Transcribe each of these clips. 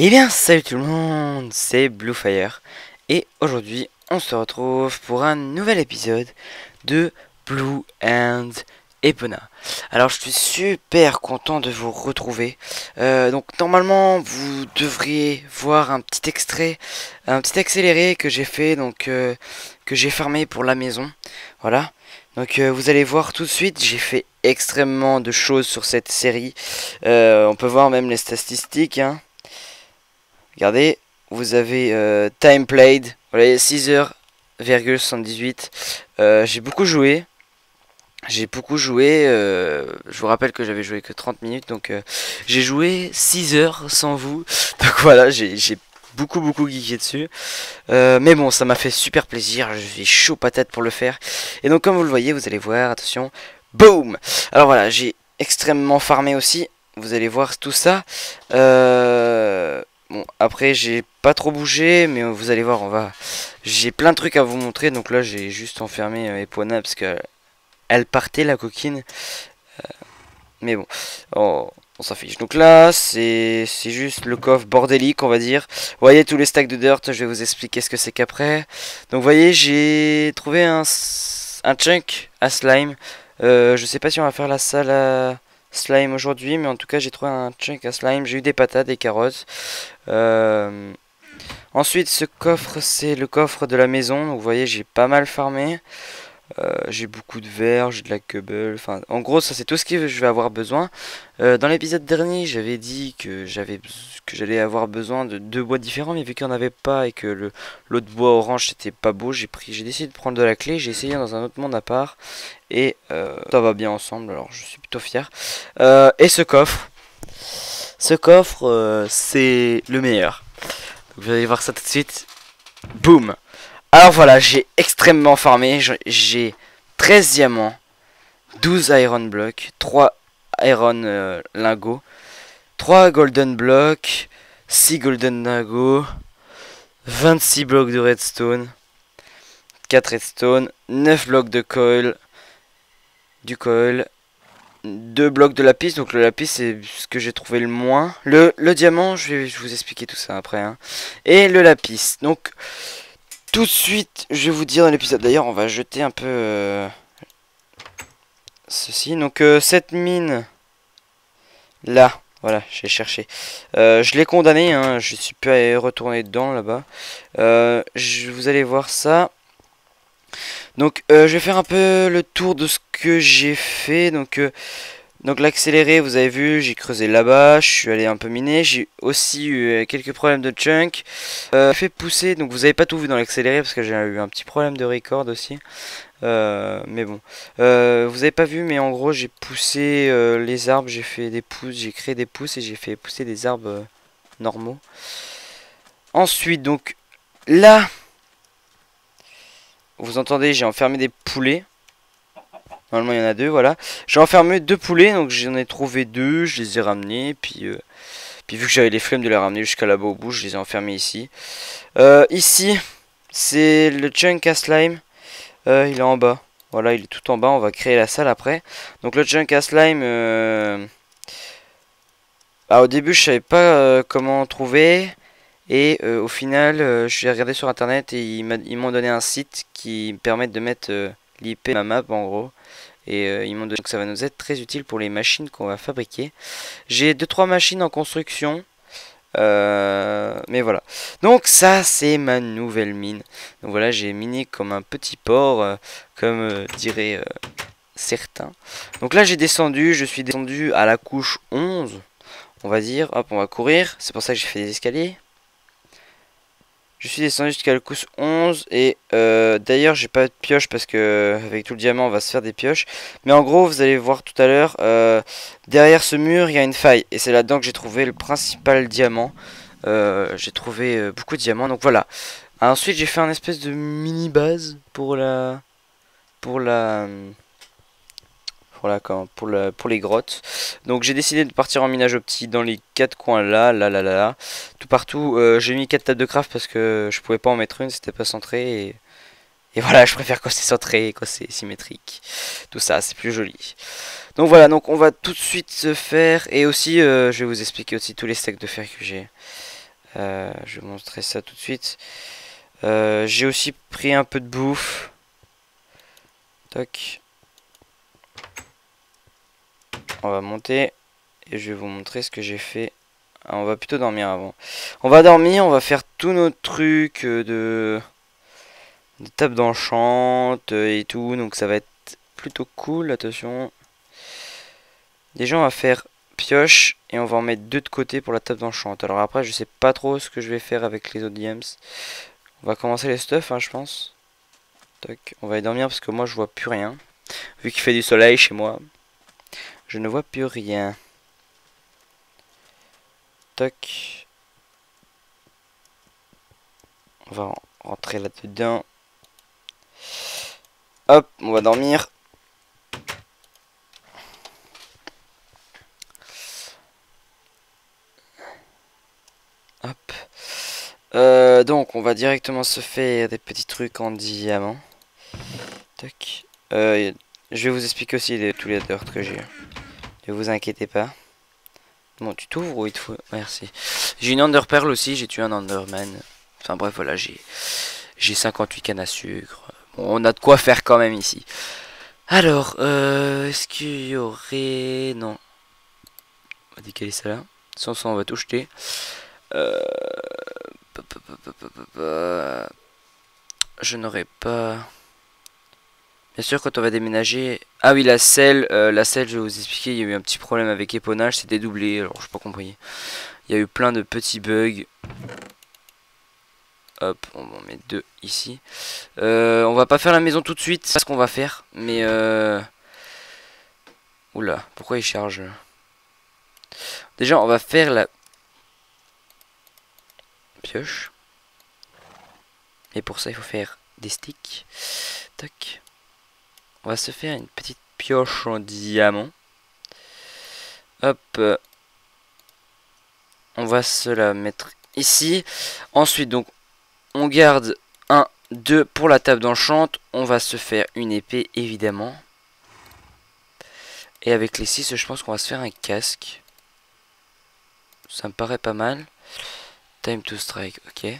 Eh bien, salut tout le monde, c'est Bluefire et aujourd'hui on se retrouve pour un nouvel épisode de Blue and Epona. Alors je suis super content de vous retrouver. Donc normalement vous devriez voir un petit extrait, un petit accéléré que j'ai fait, donc que j'ai farmé pour la maison. Voilà. Donc vous allez voir tout de suite, j'ai fait extrêmement de choses sur cette série. On peut voir même les statistiques, hein. Regardez, vous avez time played, voilà, 6h,78. J'ai beaucoup joué. Je vous rappelle que j'avais joué que 30 minutes, donc j'ai joué 6 heures sans vous. Donc voilà, j'ai beaucoup geeké dessus. Mais bon, ça m'a fait super plaisir, je suis chaud patate pour le faire. Et donc comme vous le voyez, vous allez voir, attention, boom. Alors voilà, j'ai extrêmement farmé aussi, vous allez voir tout ça. Bon, après j'ai pas trop bougé, mais vous allez voir, j'ai plein de trucs à vous montrer. Donc là j'ai juste enfermé Epona parce que elle partait la coquine. Mais bon, on s'en fiche. Donc là c'est juste le coffre bordélique, on va dire. Vous voyez tous les stacks de dirt, je vais vous expliquer ce que c'est qu'après. Donc vous voyez, j'ai trouvé un chunk à slime. Je sais pas si on va faire la salle à slime aujourd'hui, mais en tout cas j'ai trouvé un chunk à slime. J'ai eu des patates, des carottes. Ensuite ce coffre, c'est le coffre de la maison. Donc vous voyez, j'ai pas mal farmé. J'ai beaucoup de verre, j'ai de la cobble. Enfin, en gros, ça c'est tout ce que je vais avoir besoin. Dans l'épisode dernier, j'avais dit que j'allais avoir besoin de deux bois différents, mais vu qu'il n'y en avait pas et que l'autre bois orange c'était pas beau, j'ai décidé de prendre de la clé. J'ai essayé dans un autre monde à part et ça va bien ensemble. Alors, je suis plutôt fier. Et ce coffre, c'est le meilleur. Donc, vous allez voir ça tout de suite. Boum. Alors voilà, j'ai extrêmement farmé, j'ai 13 diamants, 12 iron blocks, 3 iron lingots, 3 golden blocks, 6 golden lingots, 26 blocs de redstone, 4 redstone, 9 blocs de coil, du coil, 2 blocs de lapis. Donc le lapis c'est ce que j'ai trouvé le moins. Le diamant, je vais vous expliquer tout ça après, hein. Et le lapis, donc... Tout de suite, je vais vous dire dans l'épisode. D'ailleurs, on va jeter un peu ceci. Donc, cette mine là, voilà, j'ai cherché. Je l'ai condamné, hein, je suis plus retourné dedans là-bas. Vous allez voir ça. Donc, je vais faire un peu le tour de ce que j'ai fait. Donc l'accéléré, vous avez vu, j'ai creusé là-bas, je suis allé un peu miner, j'ai aussi eu quelques problèmes de chunk. Fait pousser, donc vous avez pas tout vu dans l'accéléré parce que j'ai eu un petit problème de record aussi. Mais bon, vous avez pas vu, mais en gros j'ai poussé les arbres, j'ai fait des pousses, j'ai créé des pousses et j'ai fait pousser des arbres normaux. Ensuite, donc là, vous entendez, j'ai enfermé des poulets. Normalement il y en a deux, voilà. J'ai enfermé deux poulets, donc j'en ai trouvé deux, je les ai ramenés, puis vu que j'avais les flemmes de les ramener jusqu'à là-bas au bout, je les ai enfermés ici. Ici, c'est le chunk à slime, il est en bas. Voilà, il est tout en bas, on va créer la salle après. Donc le chunk à slime, au début je savais pas comment trouver. Et au final, j'ai regardé sur internet et ils m'ont donné un site qui me permet de mettre l'IP de ma map en gros. Et ils m'ont donné que ça va nous être très utile pour les machines qu'on va fabriquer. J'ai 2-3 machines en construction. Mais voilà. Donc ça c'est ma nouvelle mine. Donc voilà, j'ai miné comme un petit porc, comme diraient certains. Donc là j'ai descendu, je suis descendu à la couche 11. On va dire, hop, on va courir. C'est pour ça que j'ai fait des escaliers. Je suis descendu jusqu'à la couche 11 et d'ailleurs j'ai pas de pioche parce que avec tout le diamant on va se faire des pioches. Mais en gros vous allez voir tout à l'heure, derrière ce mur il y a une faille et c'est là-dedans que j'ai trouvé le principal diamant. J'ai trouvé beaucoup de diamants, donc voilà. Ensuite j'ai fait un espèce de mini base pour les grottes. Donc j'ai décidé de partir en minage opti dans les 4 coins là, tout partout. J'ai mis 4 tables de craft parce que je pouvais pas en mettre une, c'était pas centré. Et voilà, je préfère quand c'est centré, quand c'est symétrique. Tout ça, c'est plus joli. Donc voilà, donc on va tout de suite se faire. Et aussi, je vais vous expliquer aussi tous les stacks de fer que j'ai. Je vais montrer ça tout de suite. J'ai aussi pris un peu de bouffe. Toc. On va monter et je vais vous montrer ce que j'ai fait. Ah, on va plutôt dormir avant. On va dormir, on va faire tous nos trucs de table d'enchant et tout. Donc ça va être plutôt cool, attention. Déjà on va faire pioche et on va en mettre deux de côté pour la table d'enchant. Alors après je sais pas trop ce que je vais faire avec les autres diams. On va commencer les stuff hein, je pense. Toc. On va aller dormir parce que moi je vois plus rien. Vu qu'il fait du soleil chez moi. Je ne vois plus rien. Toc. On va rentrer là-dedans. Hop, on va dormir. Hop. Donc on va directement se faire des petits trucs en diamant. Toc. Je vais vous expliquer aussi tous les ordres que j'ai. Ne vous inquiétez pas. Bon, tu t'ouvres ou il te faut... Merci. J'ai une Ender Pearl aussi, j'ai tué un Enderman. Enfin bref, voilà, j'ai 58 cannes à sucre. Bon, on a de quoi faire quand même ici. Alors, est-ce qu'il y aurait... Non. On va décaler ça là. Sans ça, on va tout jeter. Je n'aurais pas... Bien sûr, quand on va déménager... Ah oui, la selle, je vais vous expliquer, il y a eu un petit problème avec éponnage, c'est dédoublé, alors je n'ai pas compris. Il y a eu plein de petits bugs. Hop, on va en mettre deux ici. On va pas faire la maison tout de suite, c'est pas ce qu'on va faire, mais... Oula, pourquoi il charge? Déjà, on va faire la... pioche. Et pour ça, il faut faire des sticks. Tac. On va se faire une petite pioche en diamant. Hop. On va se la mettre ici. Ensuite, donc, on garde 1, 2 pour la table d'enchant. On va se faire une épée, évidemment. Et avec les 6, je pense qu'on va se faire un casque. Ça me paraît pas mal. Time to strike, ok.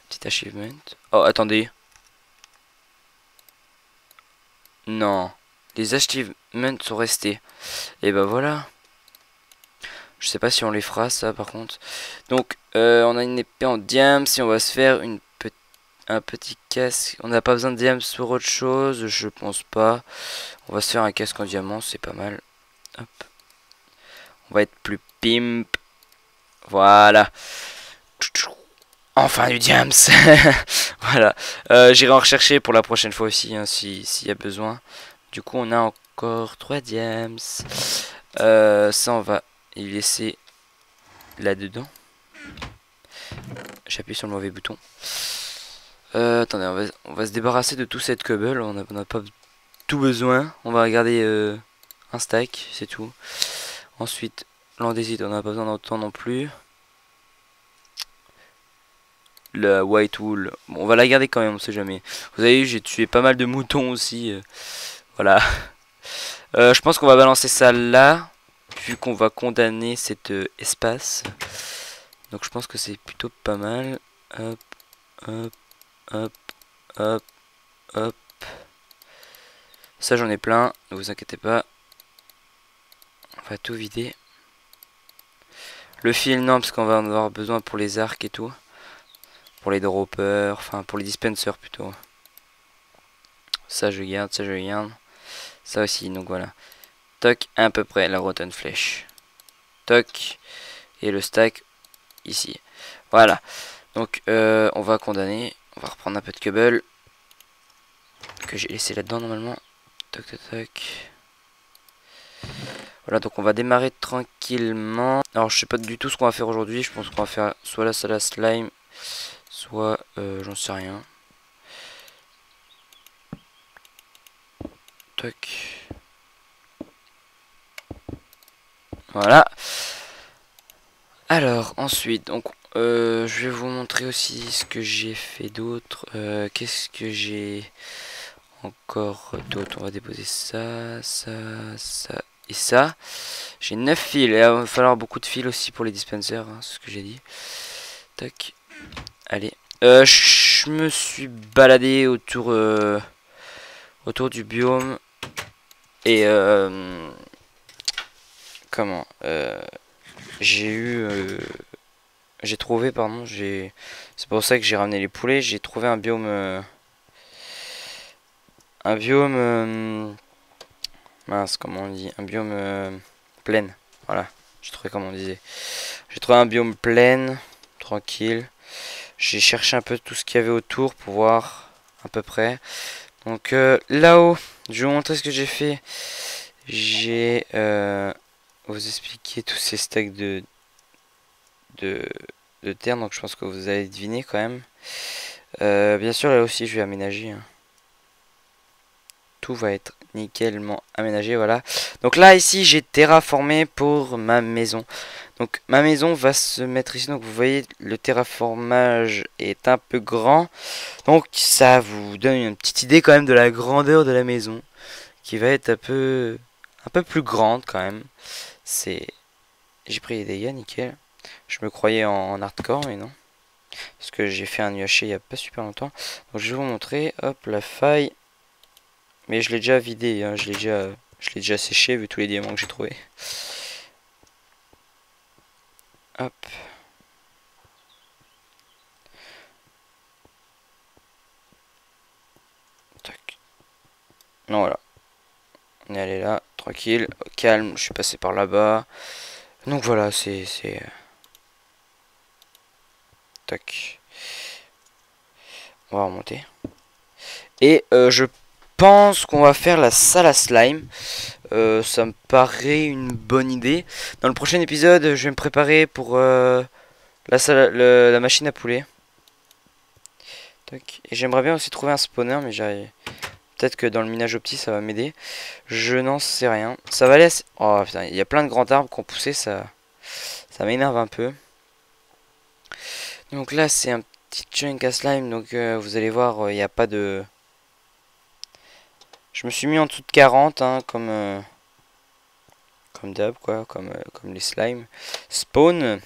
Petit achievement. Oh, attendez. Non. Les achievements sont restés. Et bah voilà. Je sais pas si on les fera, ça, par contre. Donc, on a une épée en diams. Si on va se faire un petit casque. On n'a pas besoin de diams pour autre chose. Je pense pas. On va se faire un casque en diamant. C'est pas mal. Hop. On va être plus pimp. Voilà. Enfin du diams. Voilà. J'irai en rechercher pour la prochaine fois aussi, hein, s'il y a besoin. Du coup, on a encore 3 diams. Ça, on va y laisser là-dedans. J'appuie sur le mauvais bouton. Attendez, on va se débarrasser de tout cette cobble. On n'a pas tout besoin. On va regarder un stack, c'est tout. Ensuite, l'andésite, on n'a pas besoin d'autant non plus. La white wool, bon, on va la garder quand même, on sait jamais. Vous avez vu, j'ai tué pas mal de moutons aussi. Voilà. Je pense qu'on va balancer ça là, vu qu'on va condamner cet espace. Donc je pense que c'est plutôt pas mal. Hop, hop, hop, hop, hop. Ça j'en ai plein, ne vous inquiétez pas. On va tout vider. Le fil non, parce qu'on va en avoir besoin pour les arcs et tout. Pour les droppers, enfin pour les dispensers plutôt. Ça je garde, ça je garde. Ça aussi, donc voilà. Toc, à peu près la rotten flèche. Toc. Et le stack ici. Voilà. Donc on va condamner. On va reprendre un peu de cobble. Que j'ai laissé là-dedans normalement. Toc toc toc. Voilà, donc on va démarrer tranquillement. Alors je sais pas du tout ce qu'on va faire aujourd'hui. Je pense qu'on va faire soit la salade slime. Soit j'en sais rien. Toc. Voilà. Alors ensuite, donc je vais vous montrer aussi ce que j'ai fait d'autre. Qu'est-ce que j'ai encore d'autre? On va déposer ça, ça, ça et ça. J'ai 9 fils. Et il va falloir beaucoup de fils aussi pour les dispensers, hein, c'est ce que j'ai dit. Tac. Allez. Je me suis baladé autour du biome. Et comment j'ai trouvé, pardon, c'est pour ça que j'ai ramené les poulets. J'ai trouvé un biome, mince, comment on dit, un biome plein. Voilà, j'ai trouvé comme on disait. J'ai trouvé un biome plein, tranquille. J'ai cherché un peu tout ce qu'il y avait autour pour voir à peu près. Donc là-haut, je vais vous montrer ce que j'ai fait. J'ai vous expliquer tous ces stacks de, de terre, donc je pense que vous allez deviner quand même. Bien sûr, là aussi, je vais aménager. Hein. Tout va être nickelement aménagé, voilà. Donc là, ici, j'ai terraformé pour ma maison. Donc ma maison va se mettre ici. Donc vous voyez, le terraformage est un peu grand. Donc ça vous donne une petite idée quand même de la grandeur de la maison. Qui va être un peu plus grande quand même. C'est... J'ai pris les dégâts, nickel. Je me croyais en hardcore, mais non. Parce que j'ai fait un UHC il n'y a pas super longtemps. Donc je vais vous montrer, hop, la faille. Mais je l'ai déjà vidé, hein. Je l'ai déjà séché vu tous les diamants que j'ai trouvé. Hop. Tac. Non, voilà. On est allé là, tranquille, calme. Je suis passé par là-bas. Donc voilà, c'est... Tac. On va remonter. Et je pense qu'on va faire la salle à slime. Ça me paraît une bonne idée. Dans le prochain épisode, je vais me préparer pour la machine à poulet. Tac. Et j'aimerais bien aussi trouver un spawner, mais j'arrive. Peut-être que dans le minage opti, ça va m'aider. Je n'en sais rien. Ça va aller assez... Oh putain, il y a plein de grands arbres qui ont poussé, ça m'énerve un peu. Donc là, c'est un petit chunk à slime, donc vous allez voir, il n'y a pas de... Je me suis mis en dessous de 40, hein, comme d'hab, quoi, comme les slimes. Spawn.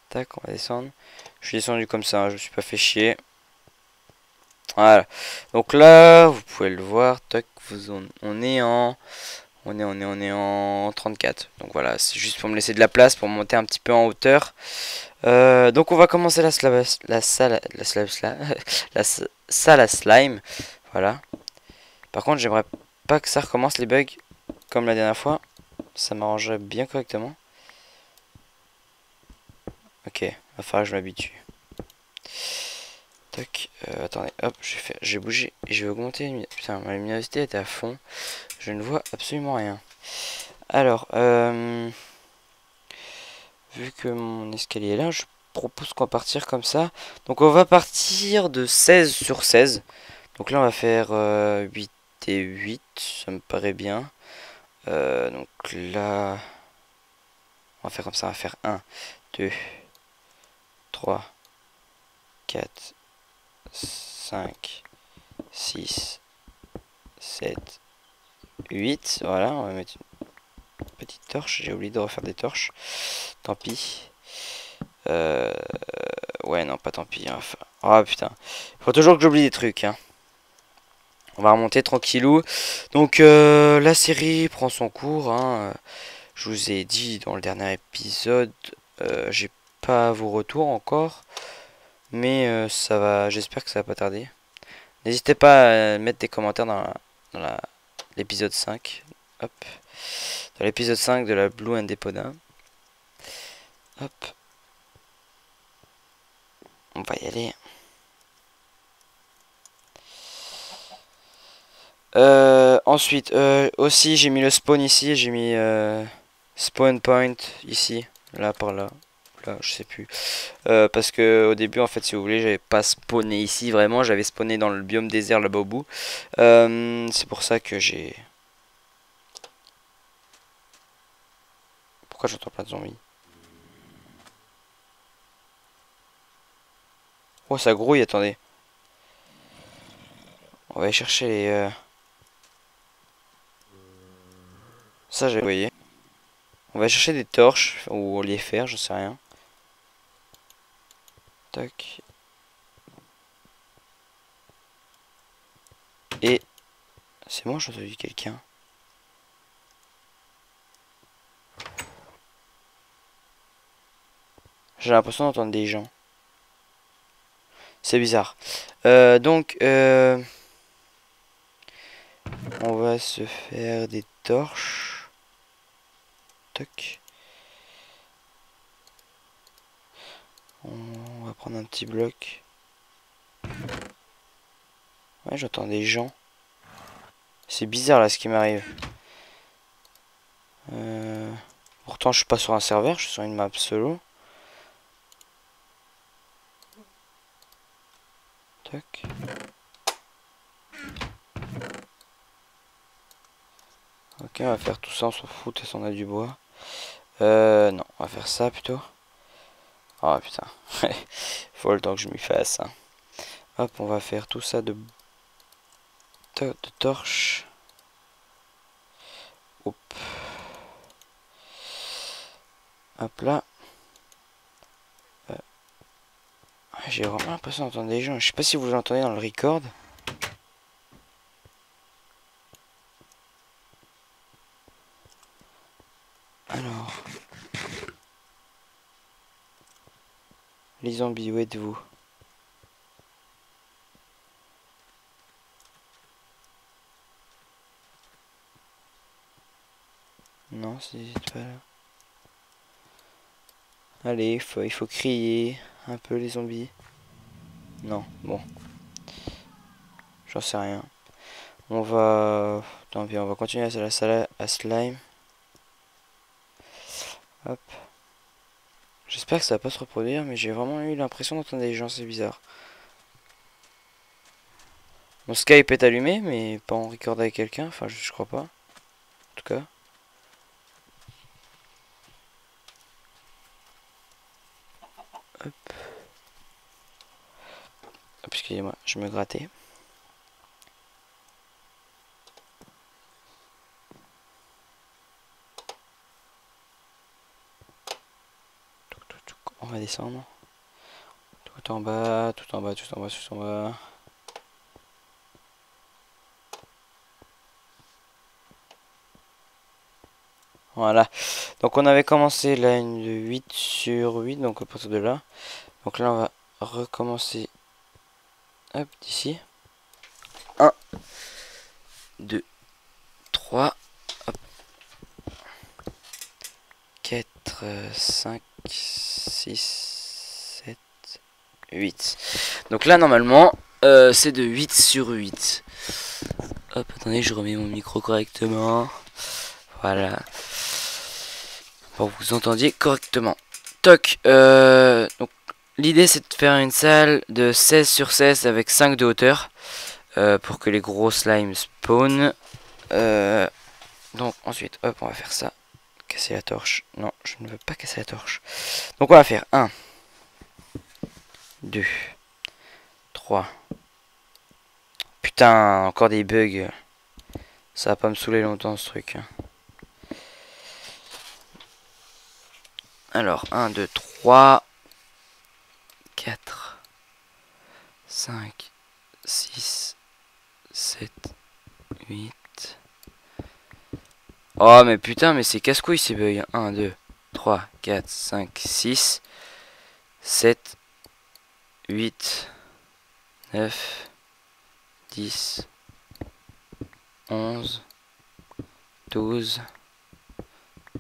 Tac, on va descendre. Je suis descendu comme ça, hein, je me suis pas fait chier. Voilà. Donc là, vous pouvez le voir. Tac, on est en... On est en 34. Donc voilà, c'est juste pour me laisser de la place, pour monter un petit peu en hauteur. Donc on va commencer la salle à slime. Voilà. Par contre, j'aimerais pas que ça recommence les bugs comme la dernière fois. Ça m'arrangerait bien correctement. Ok, va falloir que je m'habitue. Tac, attendez, hop, j'ai bougé et je vais augmenter. Putain, ma luminosité était à fond. Je ne vois absolument rien. Alors, vu que mon escalier est là, je propose qu'on va partir comme ça. Donc on va partir de 16 sur 16. Donc là on va faire 8 et 8, ça me paraît bien. Donc là, on va faire comme ça, on va faire 1, 2, 3, 4, 5, 6, 7, 8. Voilà, on va mettre une petite torche. J'ai oublié de refaire des torches. Tant pis. Ouais, non, pas tant pis. Enfin... Oh putain. Faut toujours que j'oublie des trucs. Hein. On va remonter tranquillou. Donc, la série prend son cours. Hein. Je vous ai dit dans le dernier épisode. J'ai pas vos retours encore. Mais ça va. J'espère que ça va pas tarder. N'hésitez pas à mettre des commentaires dans l'épisode 5. Hop. Dans l'épisode 5 de la Blue Indépendant. Hop. On va y aller. Ensuite, aussi j'ai mis le spawn ici. J'ai mis spawn point ici. Là, par là. Là, je sais plus. Parce que au début, en fait, si vous voulez, j'avais pas spawné ici vraiment. J'avais spawné dans le biome désert là-bas au bout. C'est pour ça que j'ai... Pourquoi j'entends plein de zombies? Oh, ça grouille, attendez. On va aller chercher les... Ça, j'ai... Vous voyez. On va chercher des torches, ou les faire, je sais rien. Tac. Et... C'est moi, j'ai entendu quelqu'un. J'ai l'impression d'entendre des gens. C'est bizarre. Donc, on va se faire des torches. Toc. On va prendre un petit bloc. Ouais, j'entends des gens. C'est bizarre là ce qui m'arrive. Pourtant, je suis pas sur un serveur, je suis sur une map solo. Toc. Ok, on va faire tout ça, on s'en fout, de on a du bois. Non, on va faire ça plutôt. Oh putain, faut le temps que je m'y fasse. Hein. Hop, on va faire tout ça de torches. Hop. Hop là. J'ai vraiment l'impression d'entendre des gens. Je sais pas si vous l'entendez dans le record. Alors. Les zombies, où êtes-vous? Non, c'est pas là. Allez, il faut crier un peu les zombies. Non, bon. J'en sais rien. On va... Tant pis, on va continuer à la salle à slime. Hop. J'espère que ça va pas se reproduire, mais j'ai vraiment eu l'impression d'entendre des gens, c'est bizarre. Mon Skype est allumé, mais pas en record avec quelqu'un, enfin je crois pas. En tout cas. Hop. Hop, excusez-moi, je me grattais. On va descendre. Tout en bas, tout en bas, tout en bas, tout en bas. Voilà. Donc on avait commencé là une 8 sur 8, donc à partir de là. Donc là on va recommencer. Hop, d'ici. 1, 2, 3. Hop. 4, 5, 6, 7, 8. Donc là normalement c'est de 8 sur 8. Hop, attendez, je remets mon micro correctement. Voilà. Pour que vous entendiez correctement. Toc. Donc l'idée c'est de faire une salle de 16 sur 16 avec 5 de hauteur. Pour que les gros slimes spawn. Donc ensuite, hop, on va faire ça. Casser la torche. Non, je ne veux pas casser la torche. Donc on va faire 1, 2, 3. Putain, encore des bugs. Ça va pas me saouler longtemps ce truc. Alors, 1, 2, 3, 4, 5, 6, 7, 8. Oh, mais putain, mais c'est casse-couille ces bugs. 1, 2, 3, 4, 5, 6, 7, 8, 9, 10, 11, 12,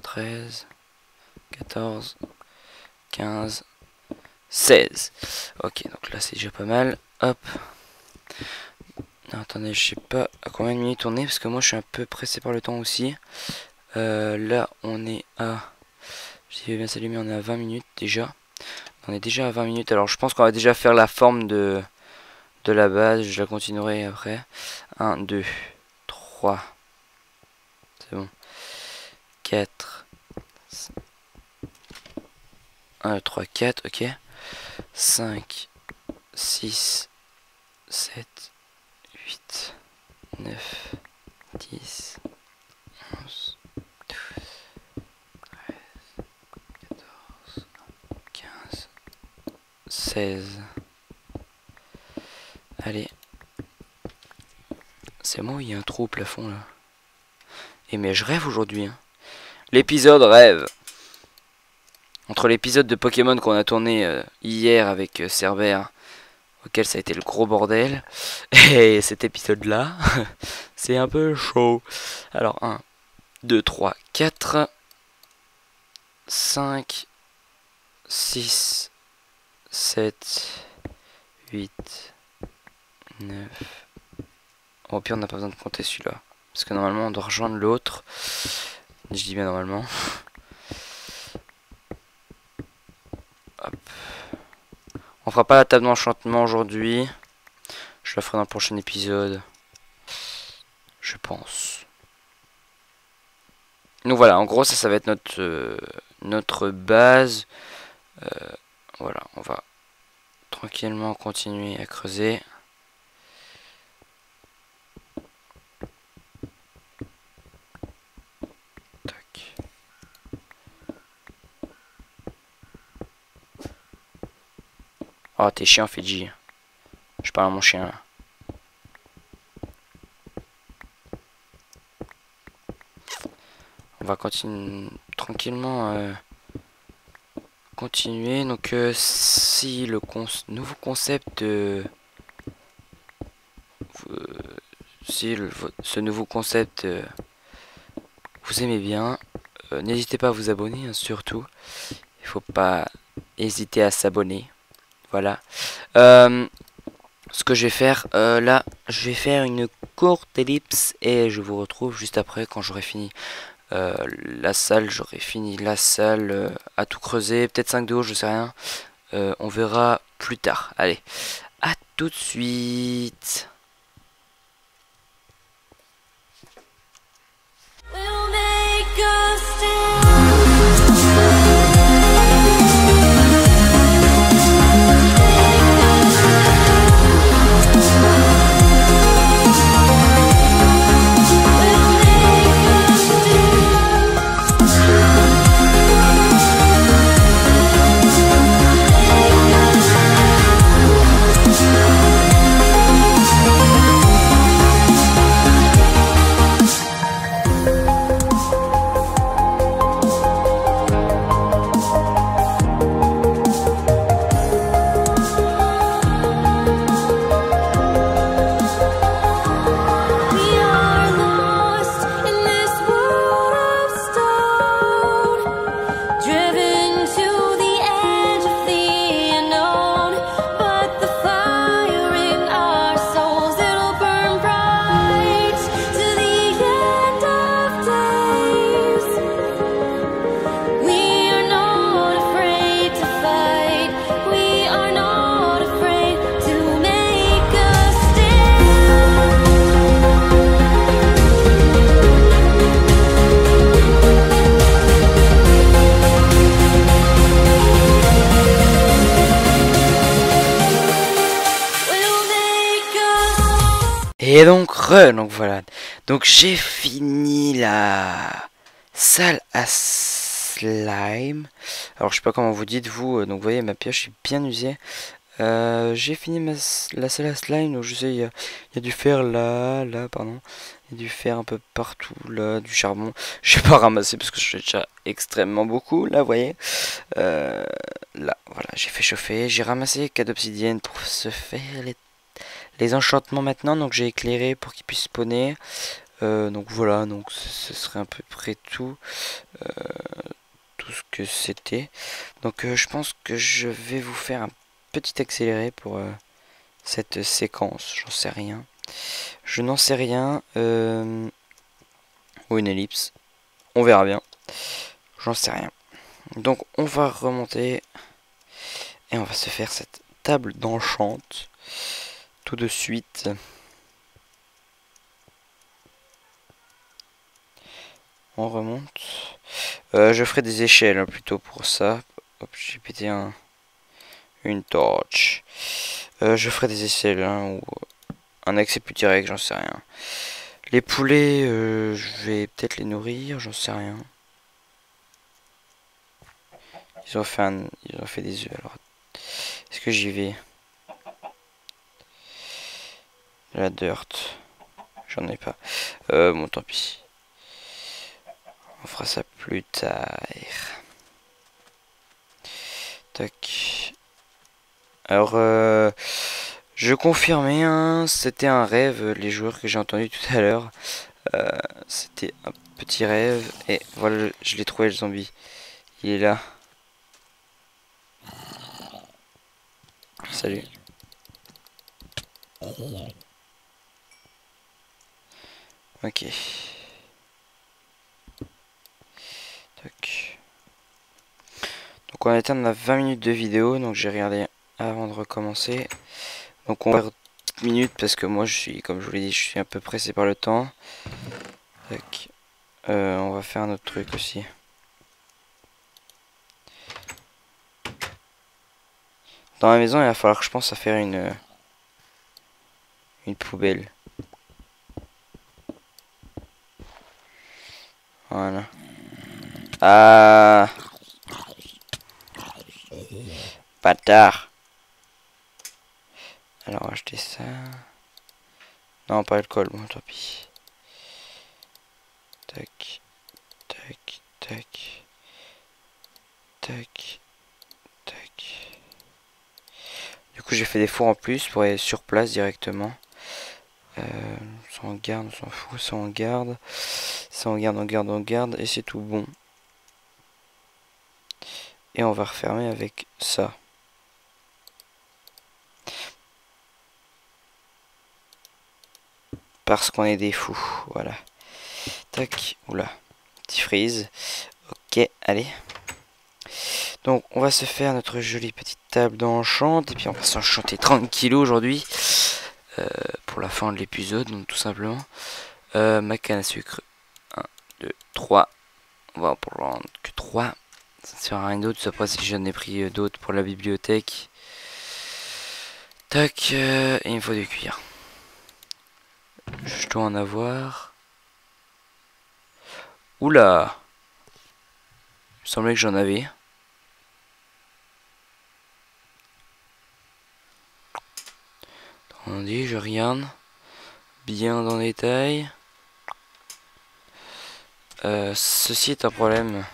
13, 14, 15, 16. Ok, donc là c'est déjà pas mal. Hop. Non, attendez, je sais pas à combien de minutes on est, parce que moi je suis un peu pressé par le temps aussi. Là on est à... Si je vais bien s'allumer, on est à 20 minutes déjà. On est déjà à 20 minutes, alors je pense qu'on va déjà faire la forme de la base. Je la continuerai après. 1, 2, 3. C'est bon. 4. 1, 3, 4, ok. 5, 6, 7, 8, 9, 10, 11, 12, 16. Allez. C'est moi, il y a un trou au plafond là. Et mais je rêve aujourd'hui. Hein. L'épisode rêve. Entre l'épisode de Pokémon qu'on a tourné hier avec Cerbère, auquel ça a été le gros bordel, et cet épisode là, c'est un peu chaud. Alors 1, 2, 3, 4, 5, 6, 7, 8, 9. Au pire on n'a pas besoin de compter celui-là. Parce que normalement on doit rejoindre l'autre. Je dis bien normalement. Hop. On fera pas la table d'enchantement aujourd'hui. Je la ferai dans le prochain épisode. Je pense. Donc voilà, en gros ça va être notre base. Voilà, on va tranquillement continuer à creuser. Tac. Oh, t'es chiant, Fidji. Je parle à mon chien là. On va continuer tranquillement. Continuer. Donc, si le nouveau concept. Si ce nouveau concept vous aimez bien, n'hésitez pas à vous abonner, hein, surtout. Il faut pas hésiter à s'abonner. Voilà. Ce que je vais faire là, je vais faire une courte ellipse et je vous retrouve juste après quand j'aurai fini la salle. J'aurai fini la salle à tout creuser, peut-être 5 de haut, je sais rien. On verra plus tard. Allez, à tout de suite. Et donc voilà. Donc j'ai fini la salle à slime. Alors je sais pas comment vous dites vous. Donc vous voyez ma pioche est bien usée. J'ai fini la salle à slime. Donc je sais il y a du fer là, pardon. Il y a du fer un peu partout là, du charbon. Je vais pas ramasser parce que je fais déjà extrêmement beaucoup là, vous voyez. Là voilà, j'ai fait chauffer. J'ai ramassé 4 obsidiennes pour se faire les enchantements maintenant, donc j'ai éclairé pour qu'ils puissent spawner. Donc voilà, donc ce serait à peu près tout ce que c'était. Donc je pense que je vais vous faire un petit accéléré pour cette séquence. J'en sais rien. Je n'en sais rien. Ou une ellipse. On verra bien. J'en sais rien. Donc on va remonter et on va se faire cette table d'enchant tout de suite. On remonte. Je ferai des échelles hein, plutôt pour ça. Hop, j'ai pété une torche. Je ferai des échelles hein, ou un accès plus direct, j'en sais rien. Les poulets, je vais peut-être les nourrir, j'en sais rien. Ils ont fait des œufs. Alors, est-ce que j'y vais? La dirt. J'en ai pas. Bon, tant pis. On fera ça plus tard. Tac. Alors, je confirmais, hein, c'était un rêve, les joueurs que j'ai entendus tout à l'heure. C'était un petit rêve. Et voilà, je l'ai trouvé le zombie. Il est là. Salut. Ok. Tac. Donc on a atteint 20 minutes de vidéo, donc j'ai regardé avant de recommencer. Donc on va faire 10 minutes parce que moi je suis, comme je vous l'ai dit, je suis un peu pressé par le temps. Tac. On va faire un autre truc aussi. Dans la maison, il va falloir que je pense à faire une poubelle. Voilà. Ah, bâtard. Alors acheter ça. Non, pas alcool, bon tant pis. Tac, tac, tac, tac, tac. Du coup, j'ai fait des fours en plus pour aller sur place directement. Ça on garde, on s'en fout, ça on garde. Ça on garde, on garde, on garde. Et c'est tout bon. Et on va refermer avec ça. Parce qu'on est des fous. Voilà. Tac. Oula. Petit freeze. Ok, allez. Donc on va se faire notre jolie petite table d'enchant. Et puis on va s'enchanter tranquillou aujourd'hui. Pour la fin de l'épisode, donc tout simplement. Ma canne à sucre. 1, 2, 3. On va en prendre que 3. Ça ne sert à rien d'autre. Après si j'en ai pris d'autres pour la bibliothèque. Tac. Et il me faut du cuir. Je dois en avoir. Oula. Il me semblait que j'en avais. On dit, je regarde. Bien dans le détail. Ceci est un problème.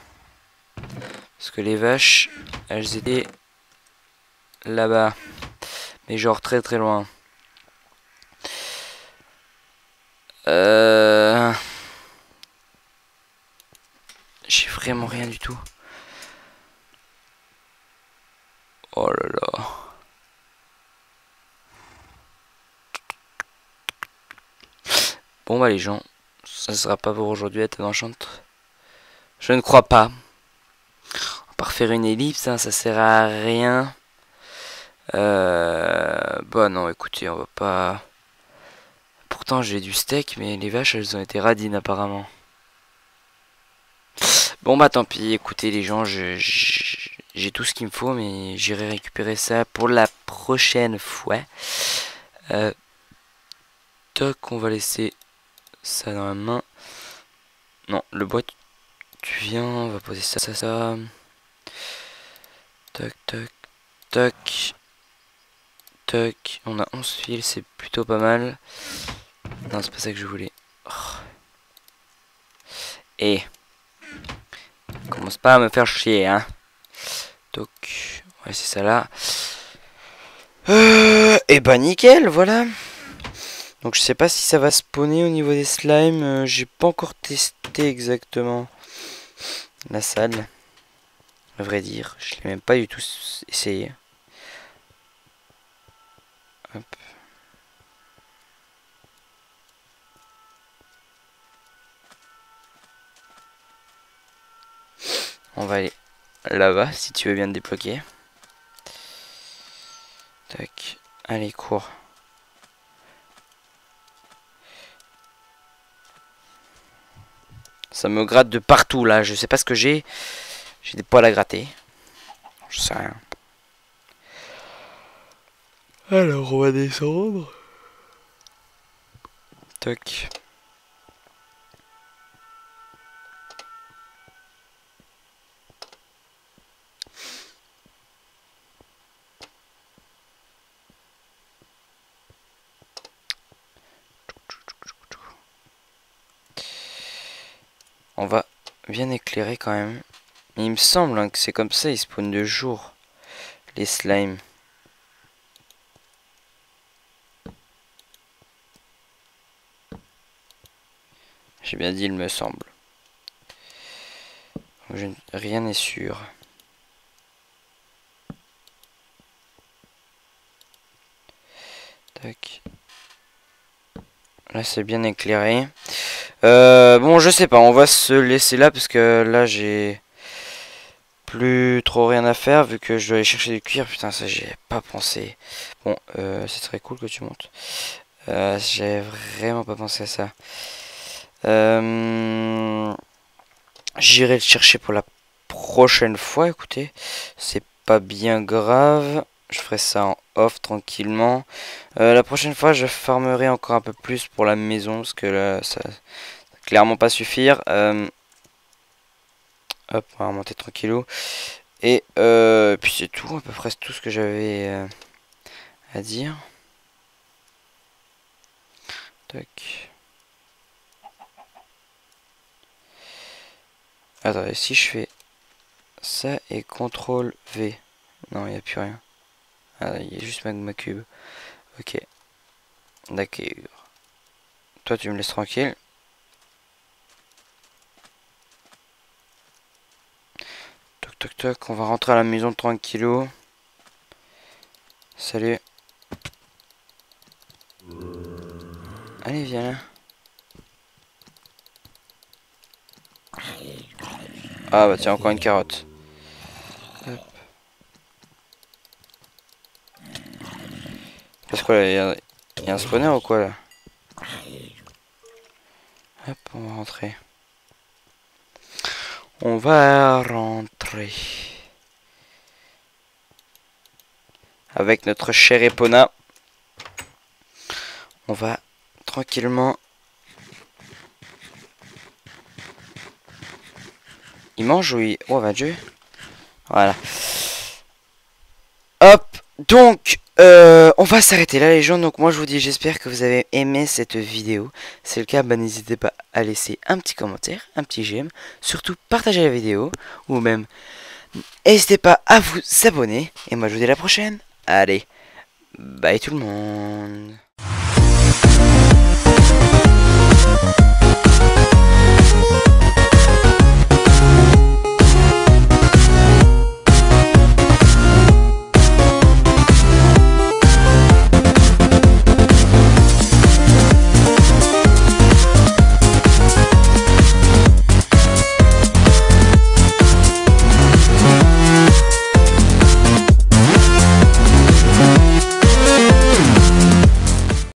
Parce que les vaches, elles étaient là-bas. Mais genre très très loin. J'ai vraiment rien du tout. Oh là là. Bon bah les gens, ça sera pas pour aujourd'hui à Tête Enchante. Je ne crois pas. À part faire une ellipse, hein, ça sert à rien. Bah non, écoutez, on va pas... Pourtant j'ai du steak, mais les vaches elles ont été radines apparemment. Bon bah tant pis, écoutez les gens, j'ai tout ce qu'il me faut, mais j'irai récupérer ça pour la prochaine fois. Toc, on va laisser ça dans la main. Non, le bois, tu viens, on va poser ça, ça, ça. Toc, toc, toc. Toc, on a 11 fils, c'est plutôt pas mal. Non, c'est pas ça que je voulais. Oh. Et commence pas à me faire chier, hein. Toc, ouais, c'est ça là. Et bah nickel, voilà. Donc je sais pas si ça va spawner au niveau des slimes. J'ai pas encore testé exactement la salle. À vrai dire, je l'ai même pas du tout essayé. Hop. On va aller là-bas si tu veux bien te débloquer. Tac. Allez, cours. Ça me gratte de partout là. Je sais pas ce que j'ai. J'ai des poils à gratter. Je sais rien. Alors on va descendre. Toc. bien éclairé quand même. Mais il me semble hein, que c'est comme ça, ils spawnent de jour. Les slimes. J'ai bien dit, il me semble. Rien n'est sûr. Tac. Là, c'est bien éclairé. Bon, je sais pas, on va se laisser là parce que là, j'ai plus trop rien à faire vu que je dois aller chercher du cuir. Putain, ça, j'y ai pas pensé. Bon, c'est très cool que tu montes. J'ai vraiment pas pensé à ça. J'irai le chercher pour la prochaine fois. Écoutez, c'est pas bien grave. Je ferai ça en off tranquillement. La prochaine fois, je farmerai encore un peu plus pour la maison parce que là, ça va clairement pas suffire. Hop, on va remonter tranquillou. Et puis c'est tout, à peu près tout ce que j'avais à dire. Tac. Attendez, si je fais ça et CTRL V. Non, il n'y a plus rien. Ah, il y a juste ma cube. Ok. D'accord. Toi, tu me laisses tranquille. Toc, toc, toc. On va rentrer à la maison tranquillou. Salut. Allez, viens là. Ah bah tiens, encore une carotte. Hop. Qu'est-ce que là, il y a un spawner ou quoi là? Hop, on va rentrer. On va rentrer. Avec notre cher Epona. On va tranquillement. Il mange ou il... Oh, va Dieu. Voilà. Hop. Donc, on va s'arrêter là les gens. Donc moi je vous dis, j'espère que vous avez aimé cette vidéo. Si c'est le cas, bah, n'hésitez pas à laisser un petit commentaire, un petit j'aime. Surtout partagez la vidéo. Ou même, n'hésitez pas à vous abonner. Et moi je vous dis à la prochaine. Allez, bye tout le monde.